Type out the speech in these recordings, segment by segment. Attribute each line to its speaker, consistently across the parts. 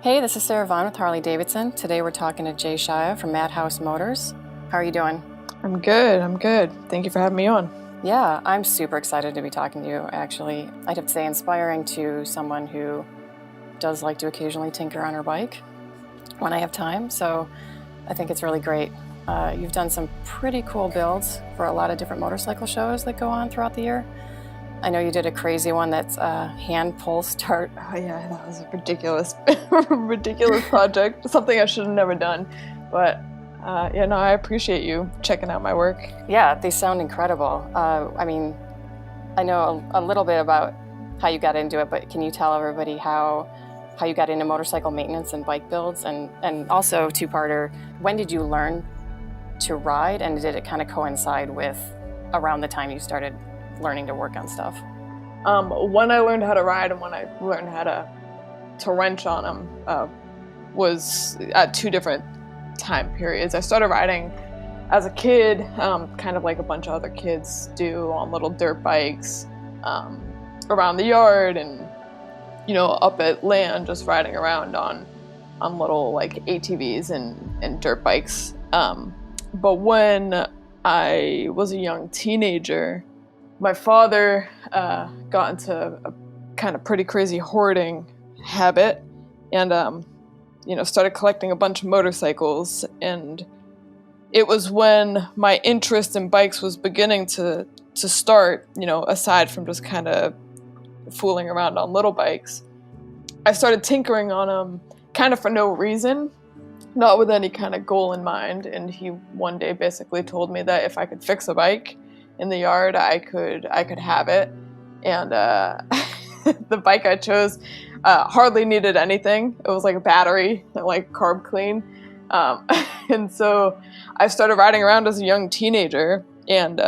Speaker 1: Hey, this is Sarah Vaughn with Harley-Davidson. Today we're talking to Shia from Madhouse Motors. How are you doing?
Speaker 2: I'm good. Thank you for having me on.
Speaker 1: Yeah, I'm super excited to be talking to you, actually. I'd have to say inspiring to someone who does like to occasionally tinker on her bike when I have time, so I think it's really great. You've done some pretty cool builds for a lot of different motorcycle shows that go on throughout the year. I know you did a crazy one that's hand pull start.
Speaker 2: Oh yeah, that was a ridiculous, ridiculous project. Something I should have never done. But I appreciate you checking out my work.
Speaker 1: Yeah, they sound incredible. I mean, I know a little bit about how you got into it, but can you tell everybody how you got into motorcycle maintenance and bike builds? And also, two-parter, when did you learn to ride, and did it kind of coincide with around the time you started learning to work on stuff?
Speaker 2: When I learned how to ride and when I learned how to wrench on them was at two different time periods. I started riding as a kid, kind of like a bunch of other kids do, on little dirt bikes around the yard and, up at land, just riding around on little like ATVs and dirt bikes. But when I was a young teenager, my father got into a kind of pretty crazy hoarding habit and, started collecting a bunch of motorcycles. And it was when my interest in bikes was beginning to start, aside from just kind of fooling around on little bikes. I started tinkering on them kind of for no reason, not with any kind of goal in mind. And he one day basically told me that if I could fix a bike in the yard, I could have it. And the bike I chose hardly needed anything. It was like a battery, like carb clean. And so I started riding around as a young teenager. And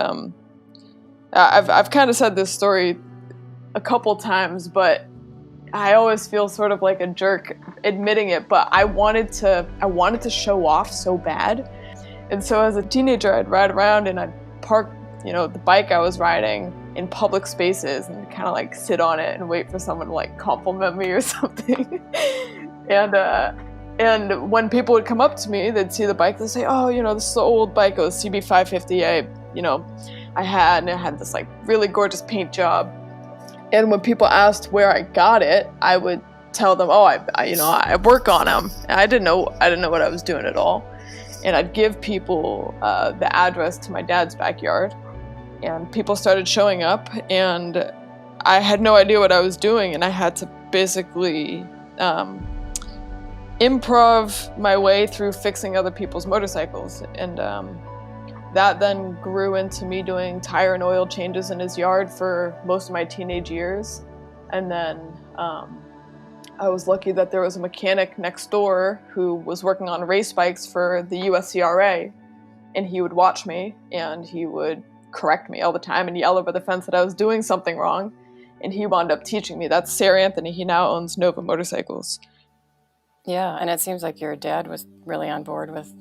Speaker 2: I've kind of said this story a couple times, but I always feel sort of like a jerk admitting it. But I wanted to show off so bad. And so as a teenager, I'd ride around and I'd park the bike I was riding in public spaces and kind of like sit on it and wait for someone to like compliment me or something. And when people would come up to me, they'd see the bike, they'd say, "Oh, this is the old bike, it was CB550 I had, and it had this like really gorgeous paint job." And when people asked where I got it, I would tell them, "Oh, I work on them." And I didn't know what I was doing at all. And I'd give people the address to my dad's backyard. And people started showing up, and I had no idea what I was doing, and I had to basically improv my way through fixing other people's motorcycles. And that then grew into me doing tire and oil changes in his yard for most of my teenage years. And then I was lucky that there was a mechanic next door who was working on race bikes for the USCRA, and he would watch me, and he would correct me all the time and yell over the fence that I was doing something wrong. And he wound up teaching me. That's Sir Anthony. He now owns Nova Motorcycles.
Speaker 1: Yeah, and it seems like your dad was really on board with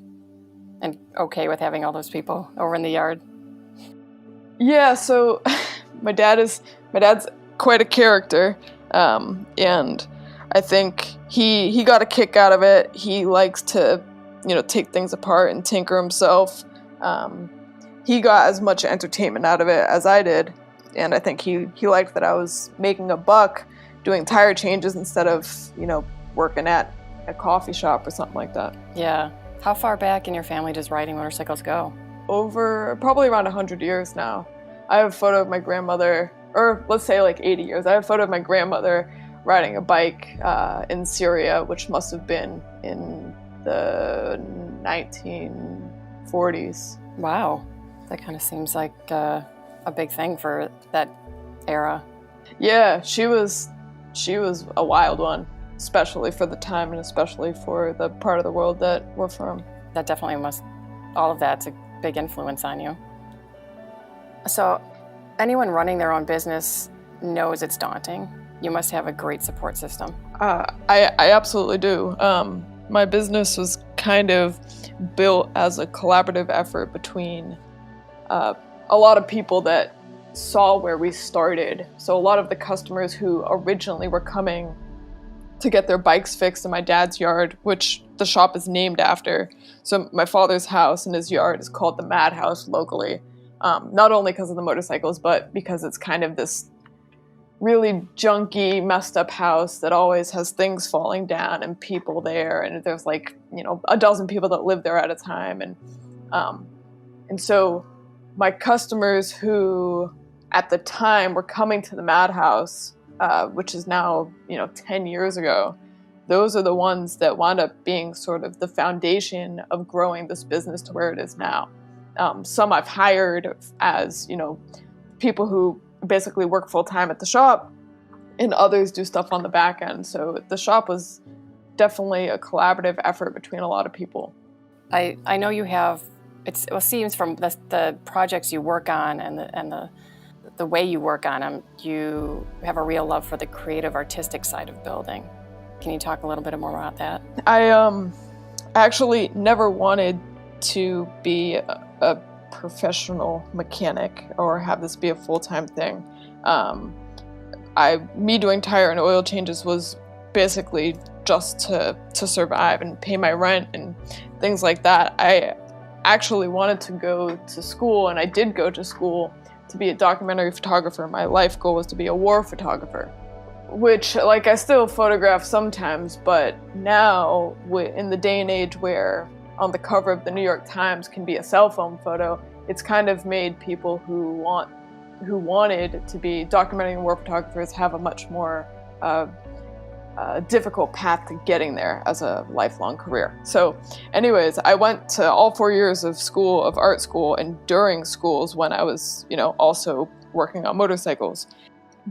Speaker 1: and okay with having all those people over in the yard.
Speaker 2: Yeah, so my dad's quite a character, and I think he got a kick out of it. He likes to, take things apart and tinker himself. He got as much entertainment out of it as I did, and I think he liked that I was making a buck doing tire changes instead of, working at a coffee shop or something like that.
Speaker 1: Yeah. How far back in your family does riding motorcycles go?
Speaker 2: Over probably around 100 years now. I have a photo of my grandmother, or let's say like 80 years. I have a photo of my grandmother riding a bike in Syria, which must have been in the 1940s.
Speaker 1: Wow. That kind of seems like a big thing for that era.
Speaker 2: Yeah, she was a wild one, especially for the time and especially for the part of the world that we're from.
Speaker 1: That definitely all of that's a big influence on you. So anyone running their own business knows it's daunting. You must have a great support system.
Speaker 2: I absolutely do. My business was kind of built as a collaborative effort between a lot of people that saw where we started. So a lot of the customers who originally were coming to get their bikes fixed in my dad's yard, which the shop is named after. So my father's house and his yard is called the Madhouse locally, not only because of the motorcycles, but because it's kind of this really junky, messed up house that always has things falling down and people there, and there's like, you know, a dozen people that live there at a time. And so my customers who at the time were coming to the Madhouse, which is now, you know, 10 years ago, those are the ones that wound up being sort of the foundation of growing this business to where it is now. Some I've hired as, you know, people who basically work full-time at the shop, and others do stuff on the back end. So the shop was definitely a collaborative effort between a lot of people.
Speaker 1: I know you have, it seems from the projects you work on and the way you work on them, you have a real love for the creative, artistic side of building. Can you talk a little bit more about that? I
Speaker 2: actually never wanted to be a professional mechanic or have this be a full-time thing. Me doing tire and oil changes was basically just to survive and pay my rent and things like that. I actually wanted to go to school, and I did go to school to be a documentary photographer. My life goal was to be a war photographer, which, like, I still photograph sometimes, but now in the day and age where on the cover of the New York Times can be a cell phone photo, it's kind of made people who wanted to be documentary and war photographers have a much more difficult path to getting there as a lifelong career. So anyways, I went to all 4 years of art school, and during schools when I was, you know, also working on motorcycles.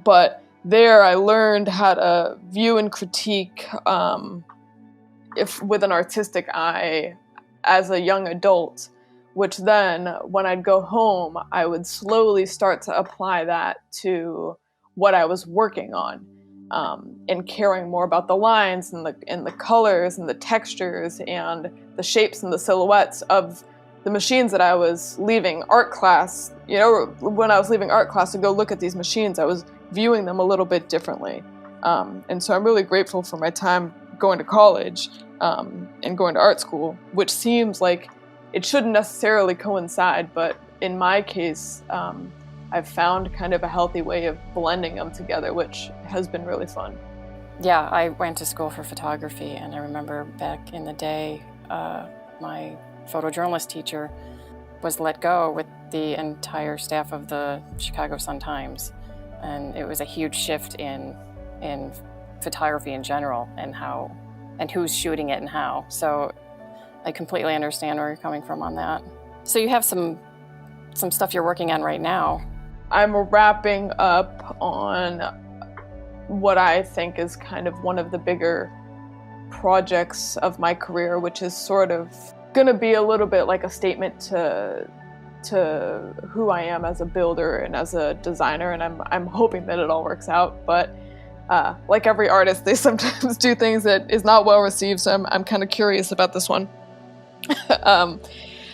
Speaker 2: But there I learned how to view and critique with an artistic eye as a young adult, which then when I'd go home, I would slowly start to apply that to what I was working on, and caring more about the lines and the colors and the textures and the shapes and the silhouettes of the machines that I was leaving art class. You know, when I was leaving art class to go look at these machines, I was viewing them a little bit differently. And so I'm really grateful for my time going to college and going to art school, which seems like it shouldn't necessarily coincide, but in my case, I've found kind of a healthy way of blending them together, which has been really fun.
Speaker 1: Yeah, I went to school for photography, and I remember back in the day, my photojournalist teacher was let go with the entire staff of the Chicago Sun-Times, and it was a huge shift in photography in general and who's shooting it and how. So I completely understand where you're coming from on that. So you have some stuff you're working on right now.
Speaker 2: I'm wrapping up on what I think is kind of one of the bigger projects of my career, which is sort of going to be a little bit like a statement to who I am as a builder and as a designer, and I'm hoping that it all works out. But like every artist, they sometimes do things that is not well received, so I'm kind of curious about this one.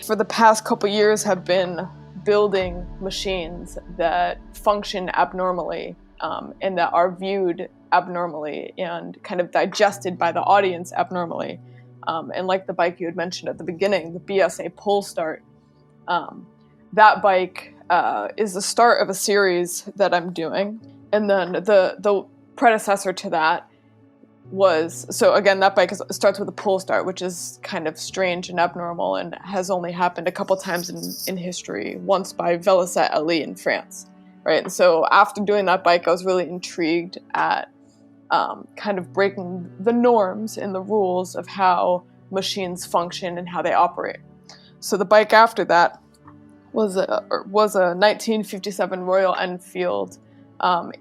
Speaker 2: For the past couple years have been building machines that function abnormally, and that are viewed abnormally and kind of digested by the audience abnormally. And like the bike you had mentioned at the beginning, the BSA Pull Start, that bike is the start of a series that I'm doing. And then the predecessor to that was, so again, that bike starts with a pull start, which is kind of strange and abnormal and has only happened a couple times in history, once by Velocette Ali in France, right? And so after doing that bike, I was really intrigued at kind of breaking the norms and the rules of how machines function and how they operate. So the bike after that was a 1957 Royal Enfield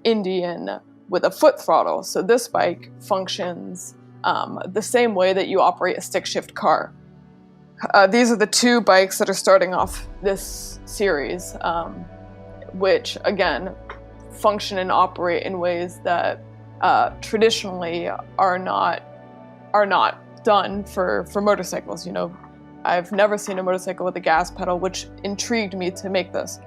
Speaker 2: Indian with a foot throttle. So this bike functions the same way that you operate a stick shift car. These are the two bikes that are starting off this series, which again function and operate in ways that traditionally are not done for motorcycles. You know, I've never seen a motorcycle with a gas pedal, which intrigued me to make this.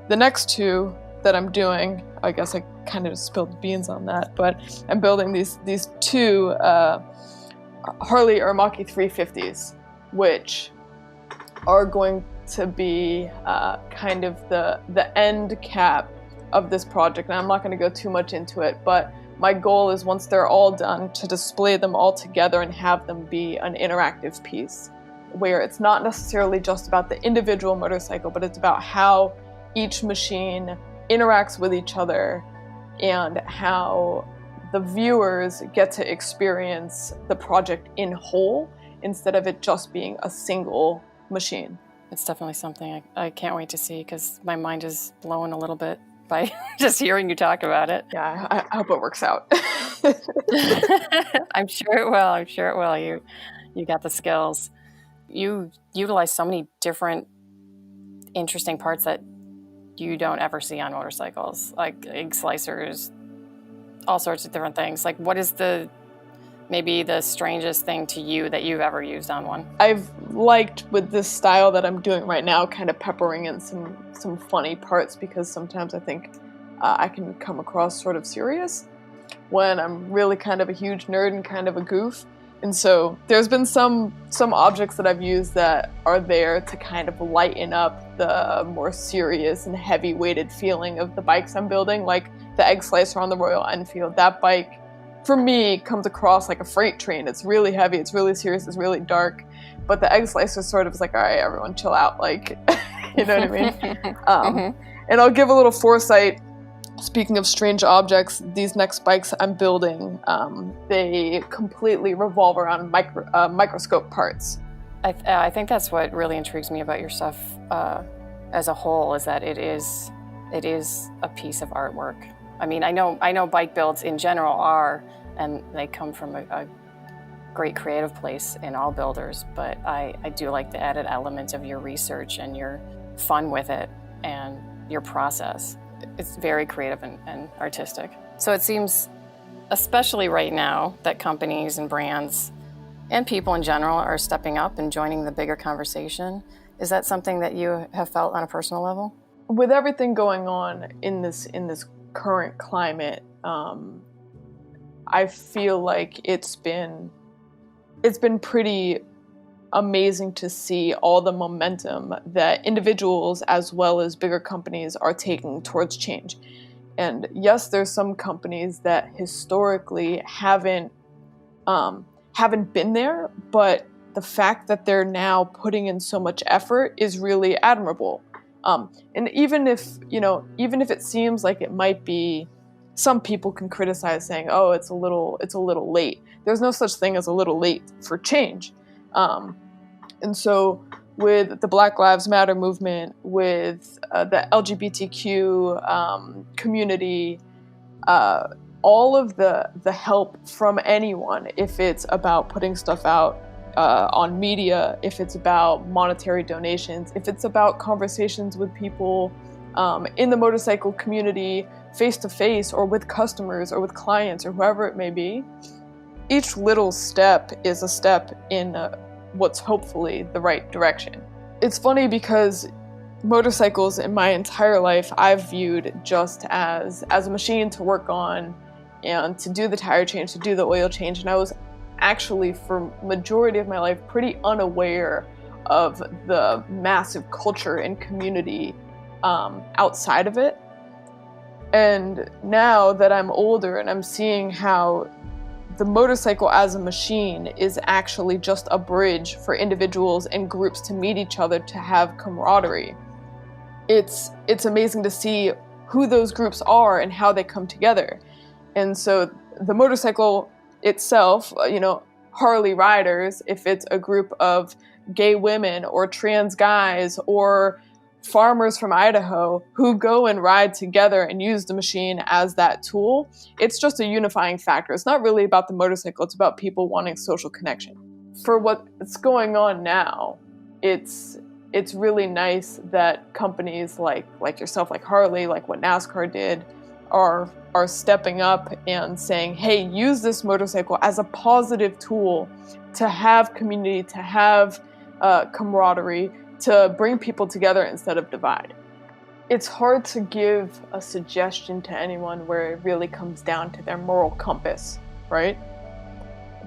Speaker 2: The next two that I'm doing, I guess I kind of spilled beans on that, but I'm building these two Harley Ermaki 350s, which are going to be kind of the end cap of this project. And I'm not going to go too much into it, but my goal is, once they're all done, to display them all together and have them be an interactive piece, where it's not necessarily just about the individual motorcycle, but it's about how each machine interacts with each other and how the viewers get to experience the project in whole instead of it just being a single machine.
Speaker 1: It's definitely something I can't wait to see, because my mind is blown a little bit by just hearing you talk about it.
Speaker 2: Yeah, I hope it works out.
Speaker 1: I'm sure it will. I'm sure it will. You got the skills. You utilize so many different interesting parts that you don't ever see on motorcycles, like egg slicers, all sorts of different things. Like, what is maybe the strangest thing to you that you've ever used on one?
Speaker 2: I've liked, with this style that I'm doing right now, kind of peppering in some funny parts, because sometimes I think I can come across sort of serious when I'm really kind of a huge nerd and kind of a goof. And so there's been some objects that I've used that are there to kind of lighten up the more serious and heavy-weighted feeling of the bikes I'm building, like the egg slicer on the Royal Enfield. That bike, for me, comes across like a freight train. It's really heavy, it's really serious, it's really dark. But the egg slicer sort of is like, all right, everyone chill out, like, you know what I mean? And I'll give a little foresight. Speaking of strange objects, these next bikes I'm building, they completely revolve around microscope parts.
Speaker 1: I think that's what really intrigues me about your stuff as a whole, is that it is a piece of artwork. I mean, I know bike builds in general are, and they come from a great creative place in all builders, but I do like the added element of your research and your fun with it and your process. It's very creative and artistic. So it seems, especially right now, that companies and brands and people in general are stepping up and joining the bigger conversation. Is that something that you have felt on a personal level?
Speaker 2: With everything going on in this current climate, I feel like it's been pretty amazing to see all the momentum that individuals as well as bigger companies are taking towards change. And yes, there's some companies that historically haven't been there, but the fact that they're now putting in so much effort is really admirable. And even if it seems like it might be, some people can criticize saying, oh, it's a little late. There's no such thing as a little late for change. And so with the Black Lives Matter movement, with the LGBTQ community, all of the help from anyone, if it's about putting stuff out on media, if it's about monetary donations, if it's about conversations with people in the motorcycle community, face-to-face, or with customers or with clients or whoever it may be, each little step is a step in what's hopefully the right direction. It's funny because motorcycles in my entire life I've viewed just as a machine to work on and to do the tire change, to do the oil change, and I was actually, for majority of my life, pretty unaware of the massive culture and community outside of it. And now that I'm older and I'm seeing how the motorcycle as a machine is actually just a bridge for individuals and groups to meet each other, to have camaraderie, it's amazing to see who those groups are and how they come together. And so the motorcycle itself, Harley riders, if it's a group of gay women or trans guys or farmers from Idaho who go and ride together and use the machine as that tool, it's just a unifying factor. It's not really about the motorcycle, it's about people wanting social connection. For what's going on now, it's really nice that companies like yourself, like Harley, like what NASCAR did, are stepping up and saying, hey, use this motorcycle as a positive tool to have community, to have camaraderie, to bring people together instead of divide. it's hard to give a suggestion to anyone where it really comes down to their moral compass, right?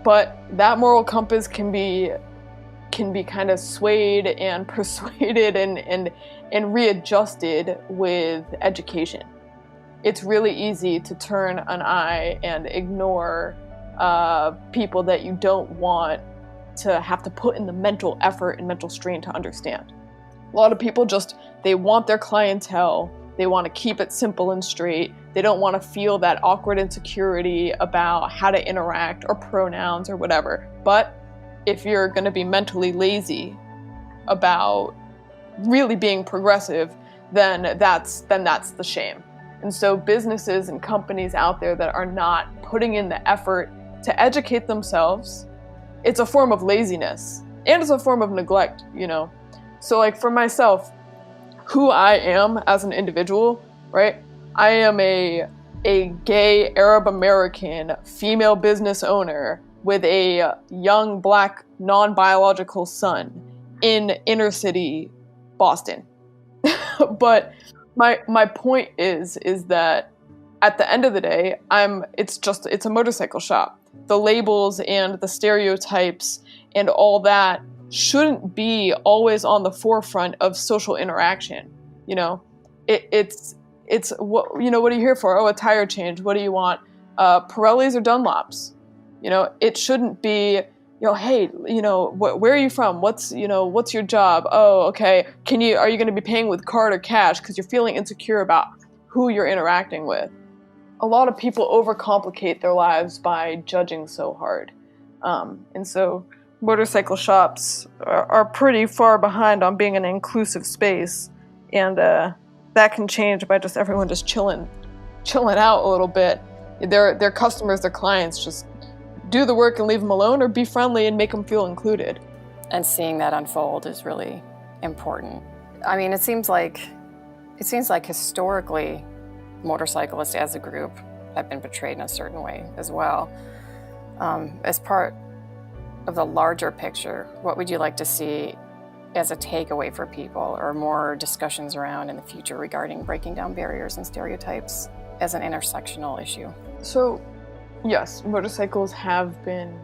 Speaker 2: But that moral compass can be kind of swayed and persuaded and readjusted with education. It's really easy to turn an eye and ignore people that you don't want to have to put in the mental effort and mental strain to understand. A lot of people they want their clientele, they want to keep it simple and straight, they don't want to feel that awkward insecurity about how to interact or pronouns or whatever. But if you're going to be mentally lazy about really being progressive, then that's the shame. And so businesses and companies out there that are not putting in the effort to educate themselves, it's a form of laziness and it's a form of neglect, you know. So like for myself, who I am as an individual, right? I am a gay Arab American female business owner with a young black non-biological son in inner city Boston. But my point is that at the end of the day, it's a motorcycle shop. The labels and the stereotypes and all that shouldn't be always on the forefront of social interaction. You know, it's what, you know, what are you here for? Oh, a tire change. What do you want? Pirellis or Dunlops? You know, it shouldn't be, you know, hey, you know, where are you from? What's your job? Oh, okay. Are you going to be paying with card or cash? Because you're feeling insecure about who you're interacting with. A lot of people overcomplicate their lives by judging so hard. And so motorcycle shops are pretty far behind on being an inclusive space. And that can change by just everyone just chilling out a little bit. Their customers, their clients, just do the work and leave them alone, or be friendly and make them feel included.
Speaker 1: And seeing that unfold is really important. I mean, it seems like historically, motorcyclists as a group have been portrayed in a certain way as well. As part of the larger picture, what would you like to see as a takeaway for people, or more discussions around in the future regarding breaking down barriers and stereotypes as an intersectional issue?
Speaker 2: So, yes, motorcycles have been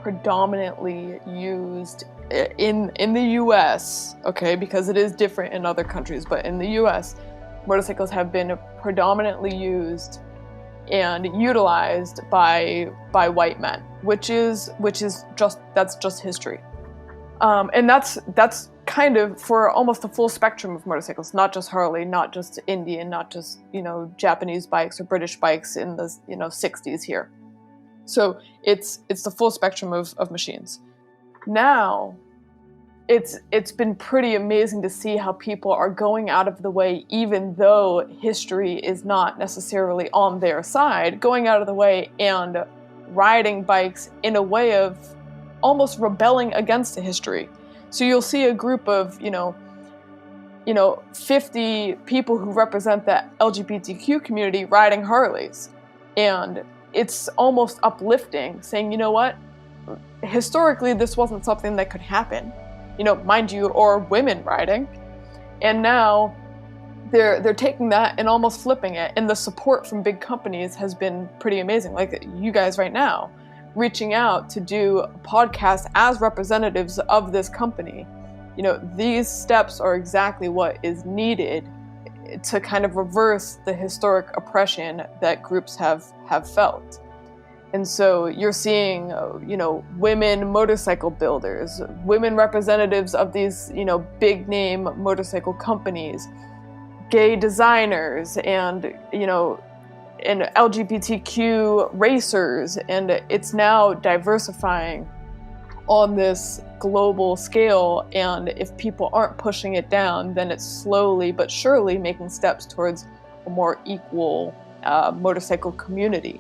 Speaker 2: predominantly used in the U.S., okay, because it is different in other countries, but in the U.S., motorcycles have been predominantly used and utilized by white men, which is just history. And that's kind of for almost the full spectrum of motorcycles, not just Harley, not just Indian, not just, you know, Japanese bikes or British bikes in the, you know, 60s here. So it's the full spectrum of machines. Now, it's been pretty amazing to see how people are going out of the way, even though history is not necessarily on their side, going out of the way and riding bikes in a way of almost rebelling against the history. So you'll see a group of, you know, 50 people who represent the LGBTQ community riding Harleys. And it's almost uplifting, saying, you know what? Historically, this wasn't something that could happen, you know, mind you, or women riding. And now they're taking that and almost flipping it. And the support from big companies has been pretty amazing. Like you guys right now, reaching out to do a podcast as representatives of this company. You know, these steps are exactly what is needed to kind of reverse the historic oppression that groups have felt. And so you're seeing, you know, women motorcycle builders, women representatives of these, you know, big name motorcycle companies, gay designers, and, you know, and LGBTQ racers, and it's now diversifying on this global scale. And if people aren't pushing it down, then it's slowly but surely making steps towards a more equal motorcycle community.